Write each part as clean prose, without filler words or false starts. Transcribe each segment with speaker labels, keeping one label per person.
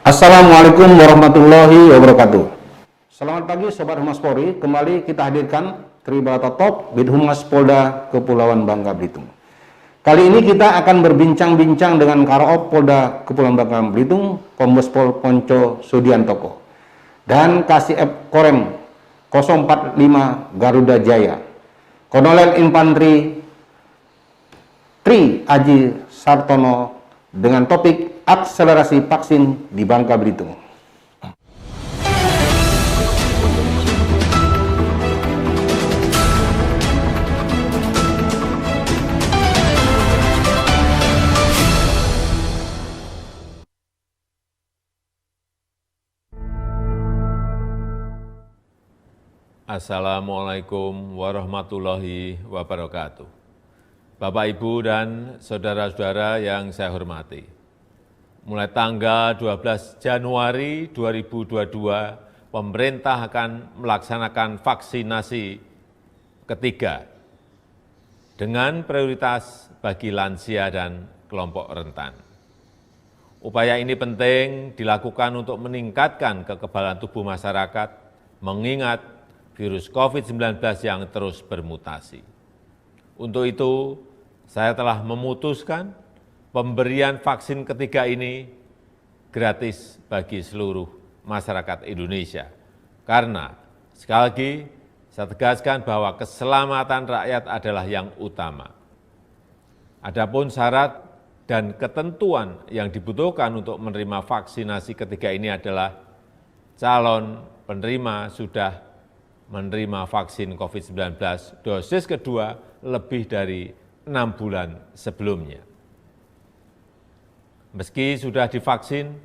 Speaker 1: Assalamualaikum warahmatullahi wabarakatuh. Selamat pagi Sobat Humas Polri, kembali kita hadirkan Tribrata Top Bid Humas Polda Kepulauan Bangka Belitung. Kali ini kita akan berbincang-bincang dengan Karo-op Polda Kepulauan Bangka Belitung, Kombes Pol Ponco Sudiantoko, dan Kasih Korem 045 Garuda Jaya, Kolonel Infantri Tri Aji Sartono, dengan topik akselerasi vaksin di Bangka Belitung.
Speaker 2: Assalamualaikum warahmatullahi wabarakatuh. Bapak, Ibu, dan saudara-saudara yang saya hormati. Mulai tanggal 12 Januari 2022, pemerintah akan melaksanakan vaksinasi ketiga dengan prioritas bagi lansia dan kelompok rentan. Upaya ini penting dilakukan untuk meningkatkan kekebalan tubuh masyarakat, mengingat virus COVID-19 yang terus bermutasi. Untuk itu, saya telah memutuskan pemberian vaksin ketiga ini gratis bagi seluruh masyarakat Indonesia. Karena, sekali lagi, saya tegaskan bahwa keselamatan rakyat adalah yang utama. Adapun syarat dan ketentuan yang dibutuhkan untuk menerima vaksinasi ketiga ini adalah calon penerima sudah menerima vaksin COVID-19 dosis kedua lebih dari 6 bulan sebelumnya. Meski sudah divaksin,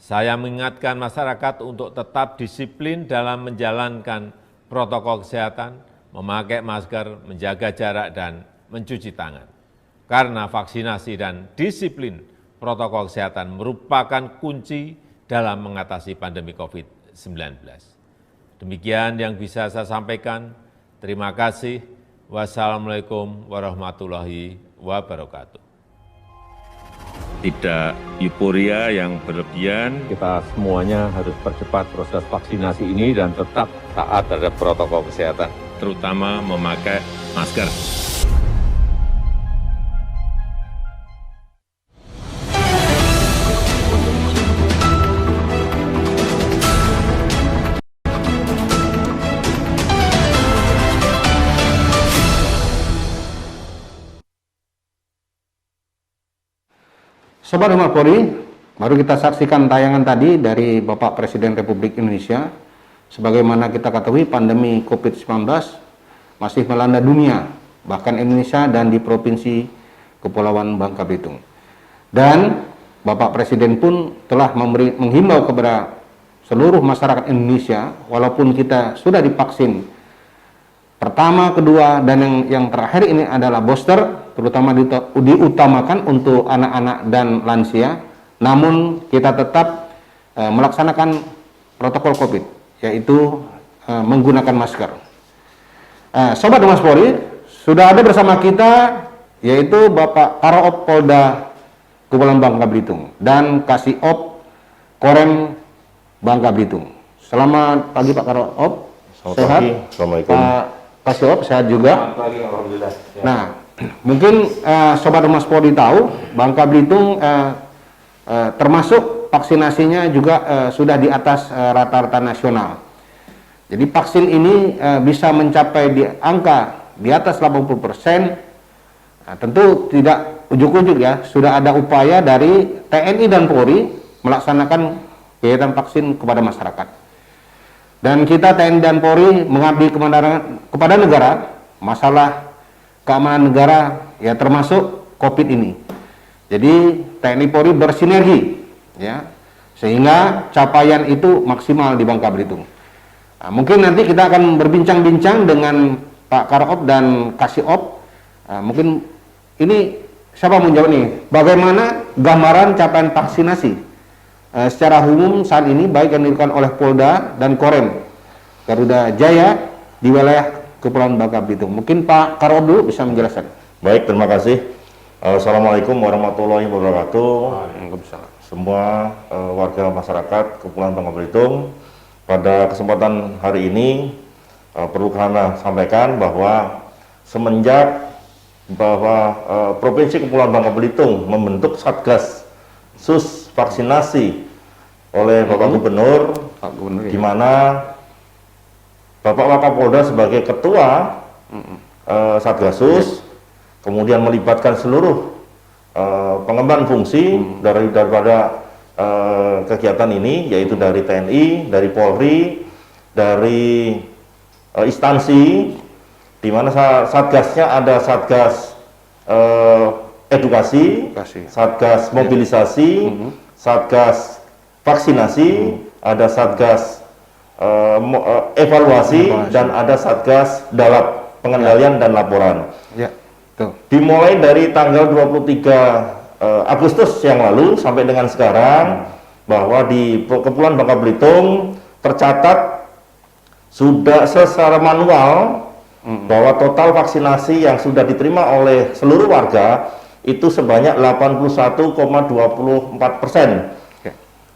Speaker 2: saya mengingatkan masyarakat untuk tetap disiplin dalam menjalankan protokol kesehatan, memakai masker, menjaga jarak, dan mencuci tangan. Karena vaksinasi dan disiplin protokol kesehatan merupakan kunci dalam mengatasi pandemi COVID-19. Demikian yang bisa saya sampaikan. Terima kasih. Wassalamualaikum warahmatullahi wabarakatuh.
Speaker 3: Tidak euforia yang berlebihan.
Speaker 4: Kita semuanya harus percepat proses vaksinasi ini dan tetap taat terhadap protokol kesehatan.
Speaker 3: Terutama memakai masker.
Speaker 1: Sobat Humas Polri, baru kita saksikan tayangan tadi dari Bapak Presiden Republik Indonesia. Sebagaimana kita ketahui, pandemi COVID-19 masih melanda dunia, bahkan Indonesia dan di Provinsi Kepulauan Bangka Belitung. Dan Bapak Presiden pun telah menghimbau kepada seluruh masyarakat Indonesia, walaupun kita sudah divaksin pertama, kedua, dan yang terakhir ini adalah booster, terutama diutamakan untuk anak-anak dan lansia, namun kita tetap melaksanakan protokol COVID, yaitu menggunakan masker. Sobat Humas Polri, sudah ada bersama kita, yaitu Bapak Karo-op Polda Kepulauan Bangka Belitung dan Kasih-op Korem Bangka Belitung. Selamat pagi Pak Karo-op.
Speaker 5: Selamat
Speaker 1: Sehat?
Speaker 5: pagi. Assalamualaikum.
Speaker 1: Pak Kasih-op sehat juga.
Speaker 5: Selamat pagi, alhamdulillah. Ya.
Speaker 1: Nah, mungkin Sobat Humas Polri tahu, Bangka Belitung termasuk vaksinasinya juga sudah di atas rata-rata nasional. Jadi vaksin ini bisa mencapai di angka di atas 80%. Nah, tentu tidak ujuk-ujuk ya, sudah ada upaya dari TNI dan Polri melaksanakan kegiatan vaksin kepada masyarakat. Dan kita TNI dan Polri mengabdi kepada negara, masalah keamanan negara ya termasuk COVID ini. Jadi TNI Polri bersinergi ya, sehingga capaian itu maksimal di Bangka Belitung. Nah, mungkin nanti kita akan berbincang-bincang dengan Pak Karo-op dan Kasih-op. Mungkin ini siapa mau jawab nih? Bagaimana gambaran capaian vaksinasi secara umum saat ini, baik yang dilakukan oleh Polda dan Korem Garuda Jaya di wilayah Kepulauan Bangka Belitung? Mungkin Pak Karo-op dulu bisa menjelaskan.
Speaker 5: Baik, terima kasih. Assalamualaikum warahmatullahi wabarakatuh.
Speaker 1: Waalaikumsalam.
Speaker 5: Semua warga masyarakat Kepulauan Bangka Belitung, pada kesempatan hari ini perlu kami sampaikan bahwa semenjak Provinsi Kepulauan Bangka Belitung membentuk Satgas Sus vaksinasi oleh Bapak Gubernur,
Speaker 1: Pak Gubernur,
Speaker 5: di mana Bapak Wakapolda sebagai ketua Satgasus, kemudian melibatkan seluruh pengemban fungsi daripada kegiatan ini, yaitu dari TNI, dari Polri, dari instansi, di mana satgasnya ada Satgas edukasi, Satgas mobilisasi, Satgas vaksinasi, ada Satgas evaluasi, dan ada Satgas dalap pengendalian dan laporan.
Speaker 1: Ya, betul.
Speaker 5: Dimulai dari tanggal 23 Agustus yang lalu sampai dengan sekarang, bahwa di Kepulauan Bangka Belitung tercatat sudah secara manual bahwa total vaksinasi yang sudah diterima oleh seluruh warga itu sebanyak 81,24%.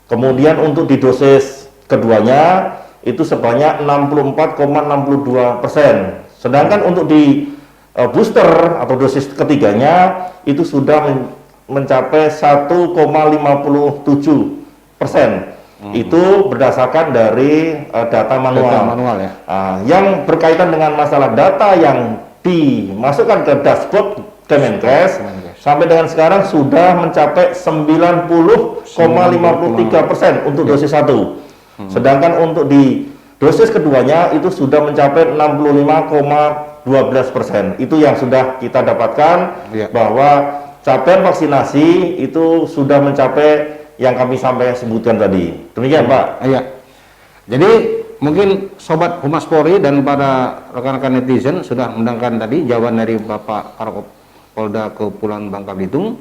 Speaker 5: Kemudian untuk di dosis keduanya itu sebanyak 64,62%. Sedangkan untuk di booster atau dosis ketiganya itu sudah mencapai 1,57%. Itu berdasarkan dari data manual.
Speaker 1: Data manual ya.
Speaker 5: Yang berkaitan dengan masalah data yang dimasukkan ke dashboard Kemenkes, sampai dengan sekarang sudah mencapai 90,53% untuk dosis 1. Sedangkan untuk di dosis keduanya itu sudah mencapai 65,12%. Itu yang sudah kita dapatkan, bahwa capaian vaksinasi itu sudah mencapai yang kami sampai sebutkan tadi. Demikian, Pak.
Speaker 1: Iya. Jadi mungkin Sobat Humas Polri dan para rekan-rekan netizen sudah mendengarkan tadi jawaban dari Bapak Kapolda Kepulauan Bangka Belitung,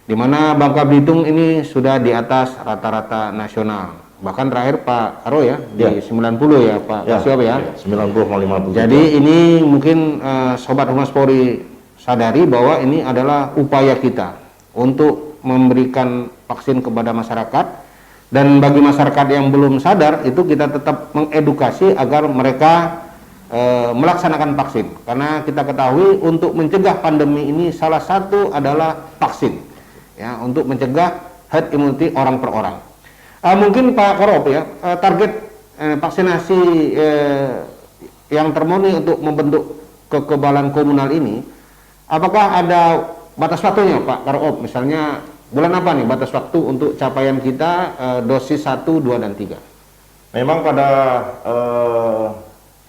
Speaker 1: di mana Bangka Belitung ini sudah di atas rata-rata nasional. Bahkan terakhir Pak Karo ya, di 90 ya Pak Kasyop ya.
Speaker 5: 90,57.
Speaker 1: Jadi ini mungkin Sobat Humas Polri sadari bahwa ini adalah upaya kita untuk memberikan vaksin kepada masyarakat, dan bagi masyarakat yang belum sadar itu kita tetap mengedukasi agar mereka melaksanakan vaksin, karena kita ketahui untuk mencegah pandemi ini salah satu adalah vaksin ya, untuk mencegah herd immunity orang per orang. Mungkin Pak Korop ya, target vaksinasi yang termoni untuk membentuk kekebalan komunal ini, apakah ada batas waktunya Pak Korop? Misalnya bulan apa nih batas waktu untuk capaian kita dosis 1, 2, dan 3?
Speaker 5: Memang pada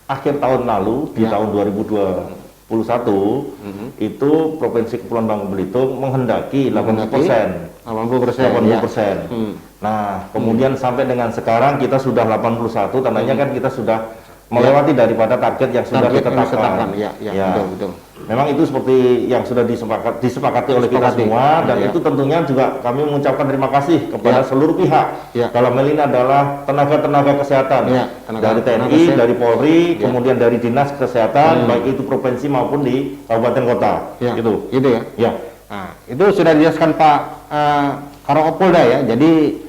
Speaker 5: akhir tahun lalu, di tahun 2021, itu Provinsi Kepulauan Bangka Belitung menghendaki 80%. 80%. Nah, kemudian sampai dengan sekarang kita sudah 81, tandanya kan kita sudah melewati daripada target yang sudah kita tetapkan.
Speaker 1: Ya, betul.
Speaker 5: Memang itu seperti yang sudah disepakati oleh kita semua, dan itu tentunya juga kami mengucapkan terima kasih kepada seluruh pihak. Dalam hal ini adalah tenaga-tenaga kesehatan dari TNI, dari Polri, kemudian dari Dinas Kesehatan, baik itu provinsi maupun di kabupaten kota. Gitu
Speaker 1: ya.
Speaker 5: Ya.
Speaker 1: Nah, itu sudah dijelaskan Pak Kapolda ya. Jadi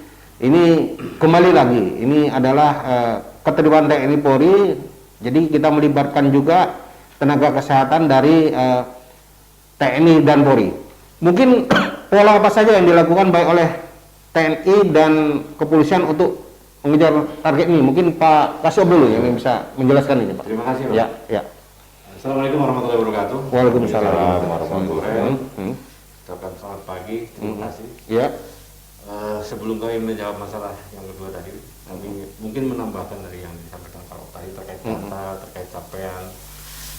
Speaker 1: ini kembali lagi, ini adalah keterlibatan TNI Polri. Jadi kita melibatkan juga tenaga kesehatan dari TNI dan Polri. Mungkin pola apa saja yang dilakukan baik oleh TNI dan kepolisian untuk mengejar target ini? Mungkin Pak Kasyop dulu yang bisa menjelaskan ini, Pak.
Speaker 6: Terima kasih, Pak.
Speaker 1: Ya.
Speaker 6: Assalamualaikum warahmatullahi wabarakatuh.
Speaker 1: Waalaikumsalam
Speaker 6: warahmatullahi wabarakatuh. Ucapkan selamat pagi, terima kasih.
Speaker 1: Ya.
Speaker 6: Sebelum kami menjawab masalah yang kedua tadi, kami mungkin menambahkan dari yang disampaikan Pak Op tadi terkait data, terkait capaian.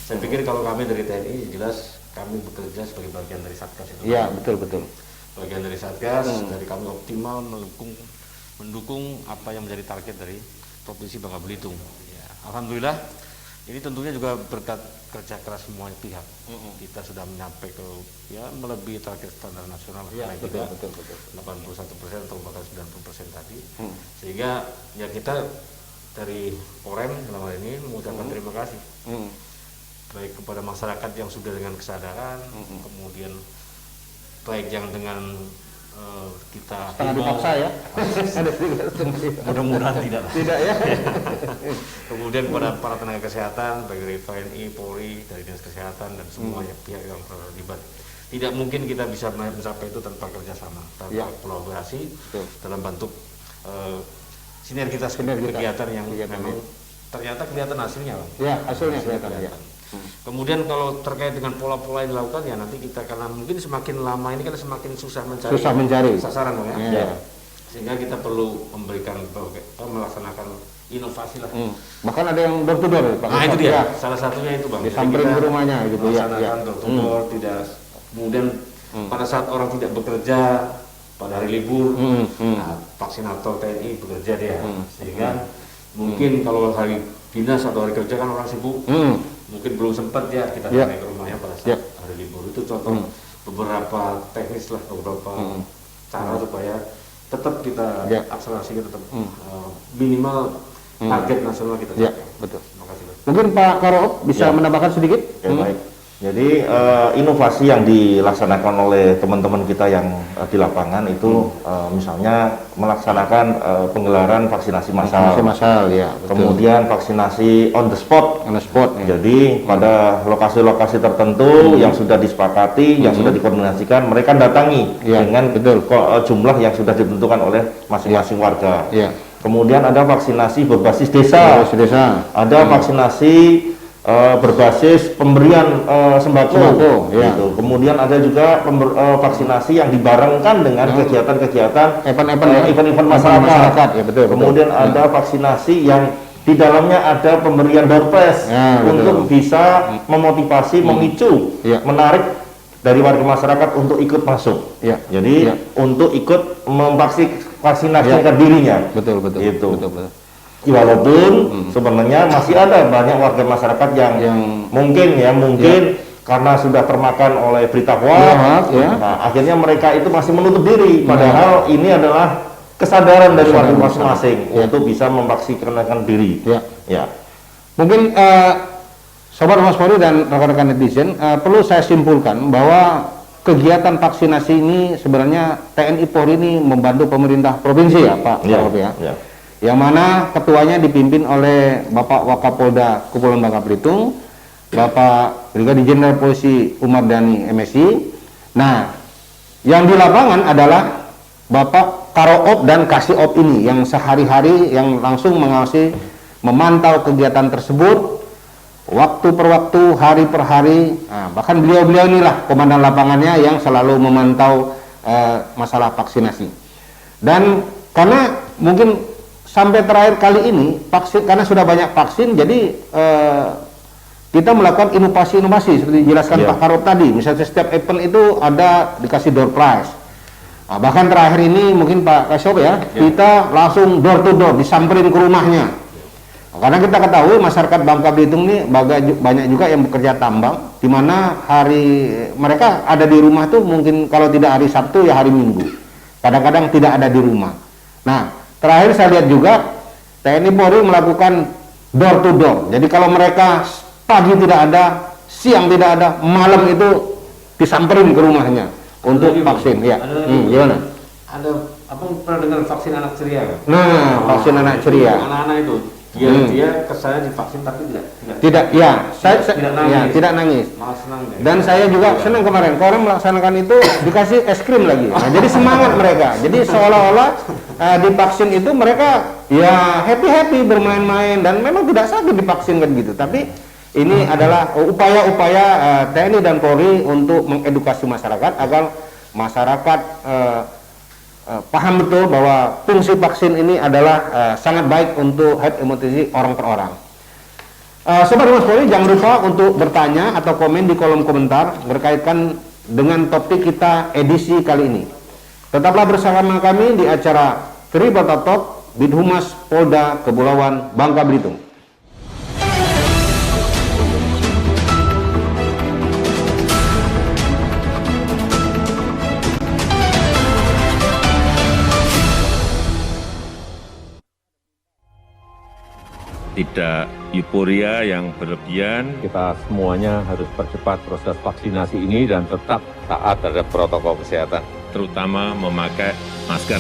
Speaker 6: Saya pikir kalau kami dari TNI jelas kami bekerja sebagai bagian dari Satgas itu.
Speaker 1: Iya, betul.
Speaker 6: Bagian dari Satgas, dari kami optimal mendukung apa yang menjadi target dari Provinsi Bangka Belitung. Ya, alhamdulillah, ini tentunya juga berkat kerja keras semua pihak. Kita sudah mencapai ke melebihi target standar nasional.
Speaker 1: Ya, betul.
Speaker 6: 81% atau bahkan 90% tadi. Sehingga ya kita dari Korem dalam hal ini mengucapkan terima kasih. Baik kepada masyarakat yang sudah dengan kesadaran, kemudian baik yang dengan kita
Speaker 1: Setengah
Speaker 6: himbau,
Speaker 1: dipaksa ya. Ada sedikit setengah.
Speaker 6: mudah-mudahan tidak lah.
Speaker 1: Tidak ya.
Speaker 6: Kemudian kepada para tenaga kesehatan, baik dari TNI, Polri, dari Dinas Kesehatan dan semuanya pihak yang terlibat. Tidak mungkin kita bisa mencapai itu tanpa kerjasama, tanpa
Speaker 1: Ya.
Speaker 6: kolaborasi
Speaker 1: Betul.
Speaker 6: dalam bentuk sinergitas
Speaker 1: Sinergitas.
Speaker 6: kegiatan yang
Speaker 1: Kegiatan,
Speaker 6: memang
Speaker 1: ya.
Speaker 6: ternyata kelihatan hasilnya, Bang.
Speaker 1: Ya, hasilnya
Speaker 6: Hasilnya
Speaker 1: kelihatan ya.
Speaker 6: Kemudian kalau terkait dengan pola-pola yang dilakukan ya nanti kita, karena mungkin semakin lama ini kan semakin susah mencari,
Speaker 1: Susah mencari.
Speaker 6: sasaran, Bang, ya.
Speaker 1: Ya.
Speaker 6: Sehingga kita perlu memberikan melaksanakan inovasi lah.
Speaker 1: Bahkan ada yang door to door, Pak.
Speaker 6: Nah itu
Speaker 1: Ya.
Speaker 6: dia, salah satunya itu, Bang. Jadi
Speaker 1: Disamperin
Speaker 6: kita
Speaker 1: ke rumahnya gitu ya.
Speaker 6: melaksanakan door to door, tidak kemudian pada saat orang tidak bekerja pada hari libur, nah, vaksinator TNI bekerja dia, sehingga mungkin kalau hari dinas atau hari kerja kan orang sibuk, mungkin belum sempat ya kita
Speaker 1: Ya.
Speaker 6: sampai ke rumahnya pada saat
Speaker 1: Ya.
Speaker 6: hari libur. Itu contoh beberapa teknis lah, beberapa cara supaya tetap kita
Speaker 1: Ya.
Speaker 6: akselerasi, tetap minimal target nasional kita
Speaker 1: Ya,
Speaker 6: capai.
Speaker 1: betul.
Speaker 6: Terima kasih, Bang.
Speaker 1: Mungkin Pak Karoop bisa
Speaker 5: Ya.
Speaker 1: menambahkan sedikit?
Speaker 5: Ya, baik. Jadi inovasi yang dilaksanakan oleh teman-teman kita yang di lapangan itu misalnya melaksanakan penggelaran vaksinasi massal,
Speaker 1: Vaksinasi massal ya. Betul.
Speaker 5: kemudian vaksinasi on the spot.
Speaker 1: On the spot ya.
Speaker 5: Jadi pada lokasi-lokasi tertentu yang sudah disepakati, yang sudah dikoordinasikan, mereka datangi
Speaker 1: Ya,
Speaker 5: dengan
Speaker 1: betul.
Speaker 5: jumlah yang sudah ditentukan oleh masing-masing warga.
Speaker 1: Ya.
Speaker 5: Kemudian ada vaksinasi berbasis desa,
Speaker 1: Desa.
Speaker 5: ada vaksinasi berbasis pemberian sembako,
Speaker 1: ya.
Speaker 5: gitu. Kemudian ada juga vaksinasi yang dibarengkan dengan kegiatan-kegiatan
Speaker 1: Event-event
Speaker 5: event-event
Speaker 1: masyarakat.
Speaker 5: masyarakat.
Speaker 1: Ya, betul,
Speaker 5: Kemudian
Speaker 1: betul.
Speaker 5: ada vaksinasi yang di dalamnya ada pemberian door prize
Speaker 1: Ya, betul.
Speaker 5: untuk bisa memotivasi, memicu,
Speaker 1: Ya.
Speaker 5: menarik dari warga masyarakat untuk ikut masuk.
Speaker 1: Ya.
Speaker 5: Jadi
Speaker 1: Ya.
Speaker 5: untuk ikut memvaksinasikan dirinya.
Speaker 1: Betul, betul.
Speaker 5: Gitu.
Speaker 1: Betul, betul.
Speaker 5: Walaupun sebenarnya masih ada banyak warga masyarakat yang mungkin karena sudah termakan oleh berita hoax,
Speaker 1: Ya.
Speaker 5: nah, akhirnya mereka itu masih menutup diri. Padahal ini adalah kesadaran dari warga masing-masing untuk bisa memvaksinasikan diri.
Speaker 1: Ya.
Speaker 5: Ya.
Speaker 1: Mungkin Sobat Mas Polri dan rekan-rekan netizen, perlu saya simpulkan bahwa kegiatan vaksinasi ini sebenarnya TNI Polri ini membantu pemerintah provinsi ya Pak Karoop ya.
Speaker 5: Ya.
Speaker 1: Yang mana ketuanya dipimpin oleh Bapak Wakapolda Kepulauan Bangka Belitung, Bapak Brigadir Jenderal Polisi Umar Dhani MSI. Nah, yang di lapangan adalah Bapak Karoop dan Kasiop ini yang sehari-hari yang langsung mengawasi, memantau kegiatan tersebut waktu per waktu, hari per hari. Nah, bahkan beliau-beliau inilah komandan lapangannya yang selalu memantau masalah vaksinasi. Dan karena mungkin sampai terakhir kali ini vaksin, karena sudah banyak vaksin, jadi kita melakukan inovasi-inovasi seperti dijelaskan Pak Karoop tadi. Misalnya setiap event itu ada dikasih door prize. Nah, bahkan terakhir ini mungkin Pak Kasiop ya, kita langsung door to door, disamperin ke rumahnya. Nah, karena kita ketahui masyarakat Bangka Belitung ini banyak juga yang bekerja tambang, di mana hari mereka ada di rumah tuh mungkin kalau tidak hari Sabtu ya hari Minggu. Kadang-kadang tidak ada di rumah. Nah, terakhir saya lihat juga TNI Polri melakukan door to door. Jadi kalau mereka pagi tidak ada, siang tidak ada, malam itu disamperin ke rumahnya untuk vaksin. Ya, gimana?
Speaker 6: Ada apa pernah dengar vaksin anak ceria? Kan?
Speaker 1: Nah, vaksin anak ceria.
Speaker 6: Anak-anak itu dia kesannya divaksin tapi
Speaker 1: Tidak, ya, saya
Speaker 6: tidak
Speaker 1: ya,
Speaker 6: nangis.
Speaker 1: tidak nangis.
Speaker 6: Malah senang deh.
Speaker 1: Dan saya juga senang kemarin, orang melaksanakan itu dikasih es krim lagi. Nah, jadi semangat mereka. Jadi seolah-olah divaksin itu mereka ya happy bermain-main dan memang tidak sakit divaksin kan gitu. Tapi ini adalah upaya-upaya TNI dan Polri untuk mengedukasi masyarakat agar masyarakat paham betul bahwa fungsi vaksin ini adalah sangat baik untuk herd immunity orang per orang. Sobat Mas Polri, jangan lupa untuk bertanya atau komen di kolom komentar berkaitan dengan topik kita edisi kali ini. Tetaplah bersama kami di acara Tribata Talk Bidhumas Polda Kepulauan Bangka Belitung.
Speaker 3: tidak euforia yang berlebihan,
Speaker 4: Kita semuanya harus percepat proses vaksinasi ini dan tetap taat terhadap protokol kesehatan.
Speaker 3: terutama memakai masker.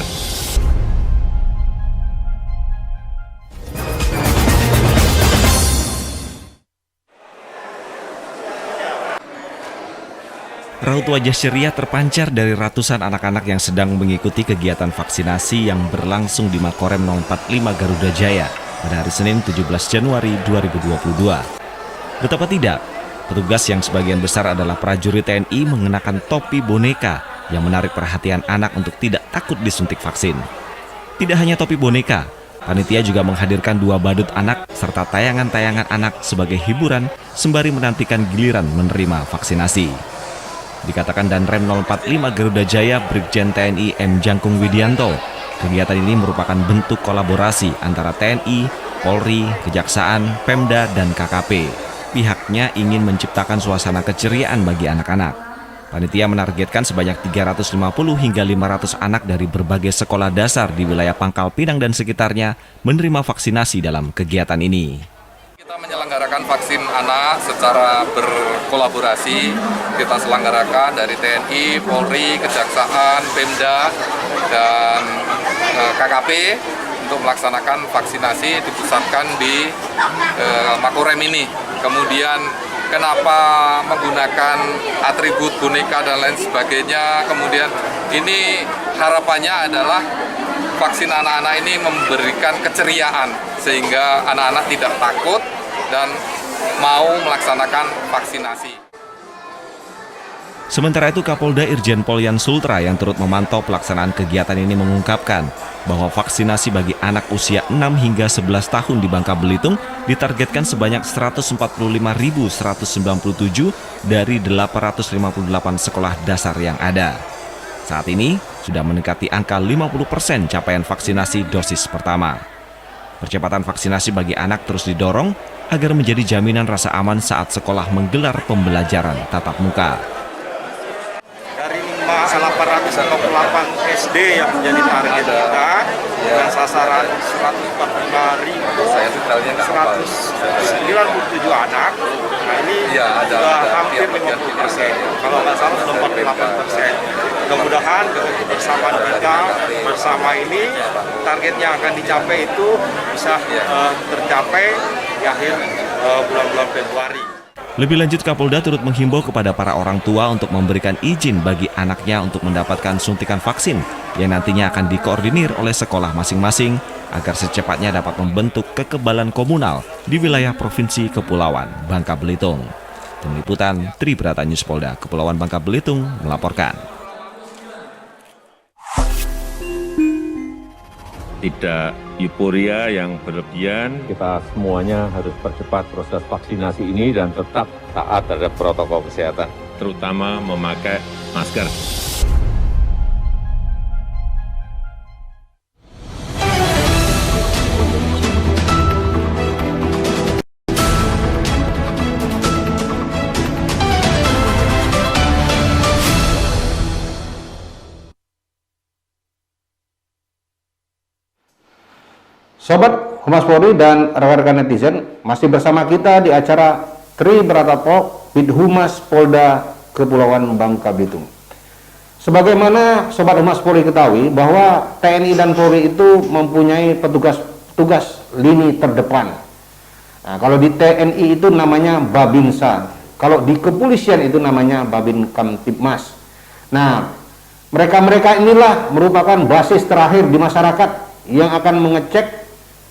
Speaker 7: Raut wajah ceria terpancar dari ratusan anak-anak yang sedang mengikuti kegiatan vaksinasi yang berlangsung di Makorem 045 Garuda Jaya pada hari Senin 17 Januari 2022. Betapa tidak, petugas yang sebagian besar adalah prajurit TNI mengenakan topi boneka yang menarik perhatian anak untuk tidak takut disuntik vaksin. Tidak hanya topi boneka, panitia juga menghadirkan 2 badut anak serta tayangan-tayangan anak sebagai hiburan sembari menantikan giliran menerima vaksinasi. Dikatakan Danrem 045 Garuda Jaya Brigjen TNI M. Jangkung Widianto, kegiatan ini merupakan bentuk kolaborasi antara TNI, Polri, Kejaksaan, Pemda, dan KKP. Pihaknya ingin menciptakan suasana keceriaan bagi anak-anak. Panitia menargetkan sebanyak 350 hingga 500 anak dari berbagai sekolah dasar di wilayah Pangkal Pinang dan sekitarnya menerima vaksinasi dalam kegiatan ini.
Speaker 8: Kita menyelenggarakan vaksin anak secara berkolaborasi. Kita selenggarakan dari TNI, Polri, Kejaksaan, Pemda, dan KKP untuk melaksanakan vaksinasi dipusatkan di Makorem ini. Kemudian kenapa menggunakan atribut boneka dan lain sebagainya. Kemudian ini harapannya adalah vaksin anak-anak ini memberikan keceriaan sehingga anak-anak tidak takut dan mau melaksanakan vaksinasi.
Speaker 7: Sementara itu Kapolda Irjen Pol Yan Sultra yang turut memantau pelaksanaan kegiatan ini mengungkapkan bahwa vaksinasi bagi anak usia 6 hingga 11 tahun di Bangka Belitung ditargetkan sebanyak 145.197 dari 858 sekolah dasar yang ada. Saat ini sudah mendekati angka 50% capaian vaksinasi dosis pertama. Percepatan vaksinasi bagi anak terus didorong agar menjadi jaminan rasa aman saat sekolah menggelar pembelajaran tatap muka.
Speaker 9: Dari 868 SD yang menjadi target kita dengan sasaran 145.197 anak. Nah ini sudah hampir 50%. Kalau nggak salah sudah 48%. Mudah-mudahan dengan kebersamaan kita bersama ini target yang akan dicapai itu bisa tercapai di akhir bulan-bulan Februari.
Speaker 7: Lebih lanjut, Kapolda turut menghimbau kepada para orang tua untuk memberikan izin bagi anaknya untuk mendapatkan suntikan vaksin yang nantinya akan dikoordinir oleh sekolah masing-masing agar secepatnya dapat membentuk kekebalan komunal di wilayah Provinsi Kepulauan Bangka Belitung. Tim Liputan Tribrata News Polda Kepulauan Bangka Belitung melaporkan.
Speaker 3: Tidak euforia yang berlebihan,
Speaker 4: Kita semuanya harus percepat proses vaksinasi ini dan tetap taat terhadap protokol kesehatan.
Speaker 3: terutama memakai masker.
Speaker 1: Sobat Humas Polri dan rekan-rekan netizen, masih bersama kita di acara Tribrata Talk with Humas Polda Kepulauan Bangka Belitung. Sebagaimana Sobat Humas Polri ketahui bahwa TNI dan Polri itu mempunyai petugas lini terdepan. Nah, kalau di TNI itu namanya Babinsa, kalau di kepolisian itu namanya Babin Kamtibmas. Nah, mereka-mereka inilah merupakan basis terakhir di masyarakat yang akan mengecek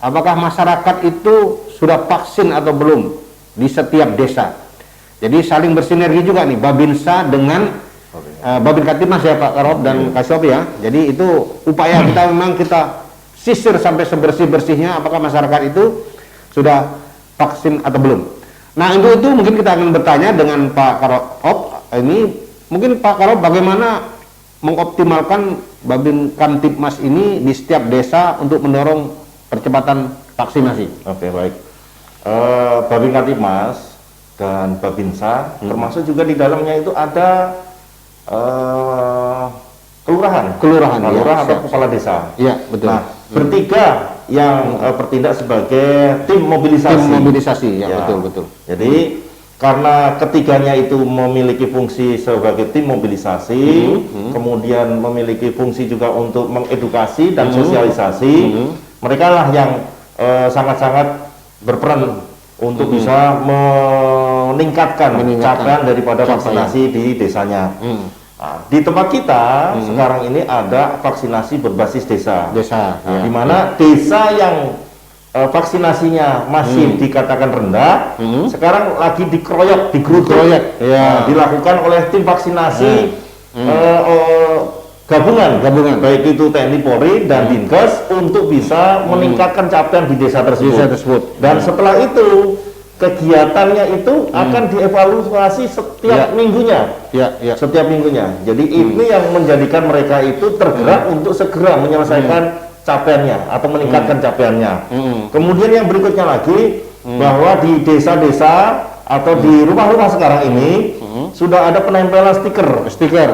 Speaker 1: apakah masyarakat itu sudah vaksin atau belum di setiap desa. Jadi saling bersinergi juga nih Babinsa dengan Babin Kamtibmas ya Pak Karob dan Kasop ya. Jadi itu upaya kita memang kita sisir sampai sebersih-bersihnya apakah masyarakat itu sudah vaksin atau belum. Nah untuk itu mungkin kita akan bertanya dengan Pak Karob. Ini mungkin Pak Karob bagaimana mengoptimalkan Babin Kamtibmas ini di setiap desa untuk mendorong percepatan vaksinasi.
Speaker 5: Oke, baik. Babin Kamtibmas dan Babinsa termasuk juga di dalamnya itu ada kelurahan
Speaker 1: ya,
Speaker 5: atau kepala desa.
Speaker 1: Iya, betul.
Speaker 5: Nah, bertiga yang bertindak sebagai tim mobilisasi.
Speaker 1: Tim mobilisasi, ya, betul.
Speaker 5: Jadi karena ketiganya itu memiliki fungsi sebagai tim mobilisasi, kemudian memiliki fungsi juga untuk mengedukasi dan sosialisasi, mereka lah yang sangat-sangat berperan untuk bisa meningkatkan capaian daripada vaksinasi di desanya. Nah, di tempat kita sekarang ini ada vaksinasi berbasis desa.
Speaker 1: Ya.
Speaker 5: Di mana desa yang vaksinasinya masih dikatakan rendah, sekarang lagi dikeroyok, digeruduk, dilakukan oleh tim vaksinasi gabungan, baik itu TNI, Polri, dan Dinkes untuk bisa meningkatkan capaian di desa tersebut. Dan setelah itu kegiatannya itu akan dievaluasi setiap minggunya. Setiap minggunya. Jadi ini yang menjadikan mereka itu tergerak untuk segera menyelesaikan capaiannya atau meningkatkan capaiannya. Kemudian yang berikutnya lagi bahwa di desa-desa atau di rumah-rumah sekarang ini sudah ada penempelan stiker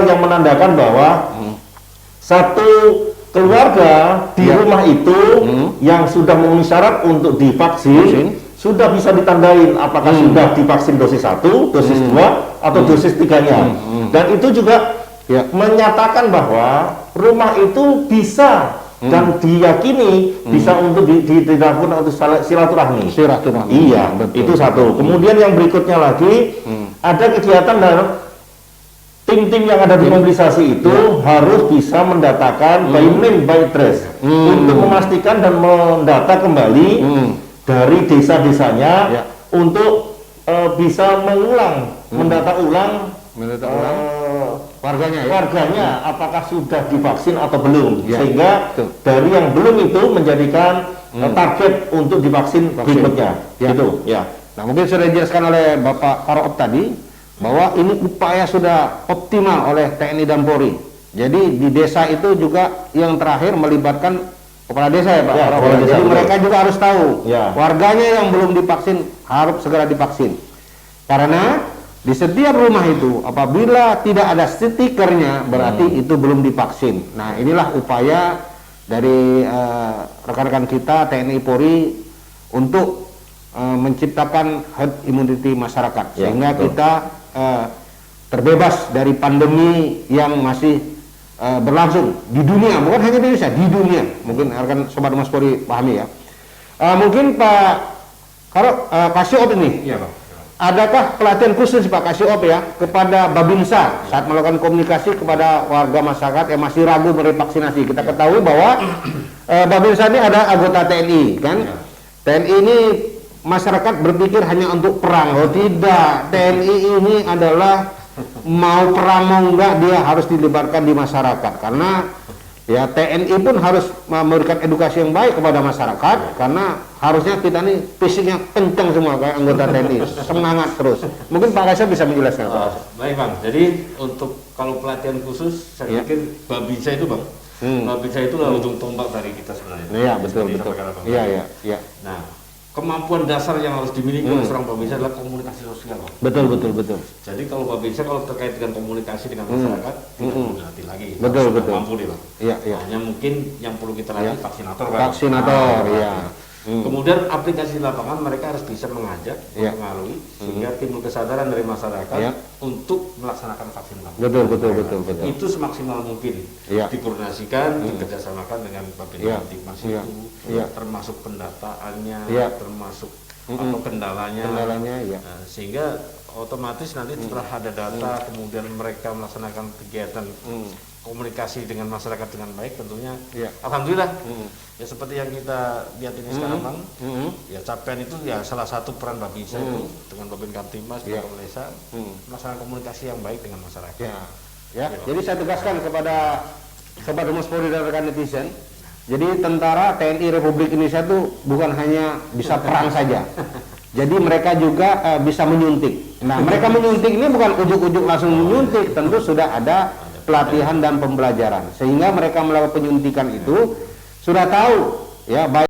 Speaker 5: yang menandakan bahwa satu keluarga di rumah itu yang sudah memenuhi syarat untuk divaksin sudah bisa ditandain apakah sudah divaksin dosis 1, dosis 2, atau dosis 3-nya. Dan itu juga menyatakan bahwa rumah itu bisa dan diyakini bisa untuk dilakukan untuk silaturahmi. Iya, betul. Itu satu. Kemudian yang berikutnya lagi ada kegiatan dalam tim-tim yang ada di mobilisasi itu harus bisa mendatakan by name by address untuk memastikan dan mendata kembali dari desa-desanya untuk bisa mendata ulang warganya apakah sudah divaksin atau belum, sehingga dari yang belum itu menjadikan target untuk divaksin berikutnya. Gitu.
Speaker 1: Nah, mungkin sudah dijelaskan oleh Bapak Karoop tadi bahwa ini upaya sudah optimal oleh TNI dan Polri. Jadi di desa itu juga yang terakhir melibatkan kepala desa, ya Pak. Jadi mereka juga harus tahu warganya yang belum divaksin harus segera divaksin. Karena di setiap rumah itu apabila tidak ada stikernya berarti itu belum divaksin. Nah, inilah upaya dari rekan-rekan kita TNI Polri untuk menciptakan herd immunity masyarakat sehingga kita terbebas dari pandemi yang masih berlangsung di dunia, bukan hanya di Indonesia, di dunia. Mungkin rekan Sobat Humas Polri pahami ya. Mungkin Pak Karo kasih op ini. Iya, Pak. Adakah pelatihan khusus Pak Kasiop ya kepada Babinsa saat melakukan komunikasi kepada warga masyarakat yang masih ragu menerima vaksinasi? Kita ketahui bahwa Babinsa ini ada anggota TNI kan? TNI ini masyarakat berpikir hanya untuk perang. Oh tidak, TNI ini adalah mau perang mau enggak dia harus dilibatkan di masyarakat karena ya TNI pun harus memberikan edukasi yang baik kepada masyarakat karena harusnya kita nih fisiknya kencang semua kayak anggota TNI, semangat terus. Mungkin Pak Kaisar bisa menjelaskan.
Speaker 6: Baik Bang, jadi untuk kalau pelatihan khusus saya pikir Babinsa itu Bang, Babinsa itu adalah ujung tombak dari kita sebenarnya.
Speaker 1: Iya betul. Iya.
Speaker 6: Nah, kemampuan dasar yang harus dimiliki oleh seorang Babinsa adalah komunikasi sosial, Bang.
Speaker 1: Betul.
Speaker 6: Jadi kalau Babinsa kalau terkait dengan komunikasi dengan masyarakat tidak perlu dilatih lagi.
Speaker 1: Betul.
Speaker 6: Mampu dia, Bang.
Speaker 1: Iya.
Speaker 6: Hanya mungkin yang perlu kita latih vaksinator, Bang.
Speaker 1: Vaksinator, iya.
Speaker 6: Kemudian aplikasi di lapangan mereka harus bisa mengajak, mempengaruhi sehingga timbul kesadaran dari masyarakat untuk melaksanakan vaksin lama.
Speaker 1: Betul.
Speaker 6: Itu semaksimal mungkin dikoordinasikan, dikerjasamakan dengan Babinsa Timnas itu, termasuk pendataannya, termasuk atau kendalanya, sehingga otomatis nanti setelah ada data, kemudian mereka melaksanakan kegiatan komunikasi dengan masyarakat dengan baik, tentunya alhamdulillah ya seperti yang kita lihat ini sekarang Bang, ya capaian itu ya salah satu peran Babinsa itu dengan Babinsa Timnas dan Polresa melaksanakan komunikasi yang baik dengan masyarakat.
Speaker 1: Jadi saya tegaskan kepada Sobat Humas Polri dan rekan netizen, jadi tentara TNI Republik Indonesia itu bukan hanya bisa perang saja. Jadi mereka juga bisa menyuntik. Nah, mereka menyuntik ini bukan ujuk-ujuk langsung menyuntik, tentu sudah ada pelatihan dan pembelajaran. Sehingga mereka melakukan penyuntikan itu sudah tahu ya baik